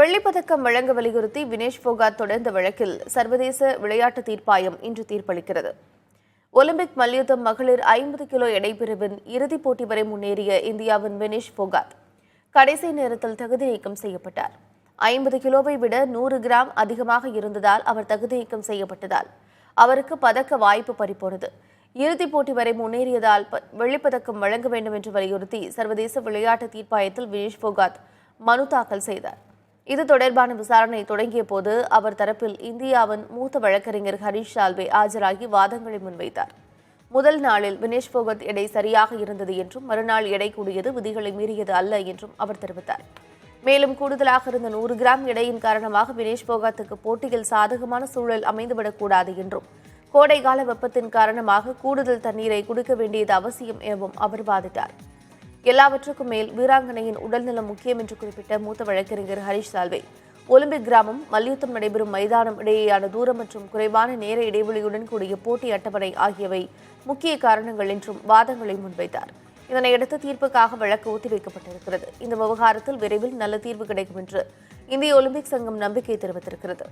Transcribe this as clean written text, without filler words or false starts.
வெள்ளிப்பதக்கம் வழங்க வலியுறுத்தி வினேஷ் போகாட் தொடர்ந்த வழக்கில் சர்வதேச விளையாட்டு தீர்ப்பாயம் இன்று தீர்ப்பளிக்கிறது. ஒலிம்பிக் மல்யுத்தம் மகளிர் 50 கிலோ எடைப்பிரிவின் இறுதிப் போட்டி வரை முன்னேறிய இந்தியாவின் வினேஷ் போகாட் கடைசி நேரத்தில் தகுதி நீக்கம் செய்யப்பட்டார். 50 கிலோவை விட 100 கிராம் அதிகமாக இருந்ததால் அவர் தகுதி நீக்கம் செய்யப்பட்டதால் அவருக்கு பதக்க வாய்ப்பு பறிபோனது. இறுதிப் போட்டி வரை முன்னேறியதால் வெள்ளிப்பதக்கம் வழங்க வேண்டும் என்று வலியுறுத்தி சர்வதேச விளையாட்டு தீர்ப்பாயத்தில் வினேஷ் போகாட் மனு தாக்கல் செய்தார். இது தொடர்பான விசாரணை தொடங்கிய போது அவர் தரப்பில் இந்தியாவின் மூத்த வழக்கறிஞர் ஹரிஷ் சால்வே ஆஜராகி வாதங்களை முன்வைத்தார். முதல் நாளில் வினேஷ் போகாட் எடை சரியாக இருந்தது என்றும் மறுநாள் எடை கூடியது விதிகளை மீறியது அல்ல என்றும் அவர் தெரிவித்தார். மேலும் கூடுதலாக இருந்த 100 கிராம் எடையின் காரணமாக வினேஷ் போகாட்டுக்கு போட்டியில் சாதகமான சூழல் அமைந்துவிடக்கூடாது என்றும் கோடைகால வெப்பத்தின் காரணமாக கூடுதல் தண்ணீரை குடிக்க வேண்டியது அவசியம் எனவும் அவர் வாதிட்டார். எல்லாவற்றுக்கும் மேல் வீராங்கனையின் உடல்நலம் முக்கியம் என்று குறிப்பிட்ட மூத்த வழக்கறிஞர் ஹரிஷ் சால்வே, ஒலிம்பிக் கிராமம், மல்யுத்தம் நடைபெறும் மைதானம் இடையேயான தூரம் மற்றும் குறைவான நேர இடைவெளியுடன் கூடிய போட்டி அட்டவணை ஆகியவை முக்கிய காரணங்கள் என்றும் வாதங்களை முன்வைத்தார். இதனையடுத்து தீர்ப்புக்காக வழக்கு ஒத்திவைக்கப்பட்டிருக்கிறது. இந்த விவகாரத்தில் விரைவில் நல்ல தீர்வு கிடைக்கும் என்று இந்திய ஒலிம்பிக் சங்கம் நம்பிக்கை தெரிவித்திருக்கிறது.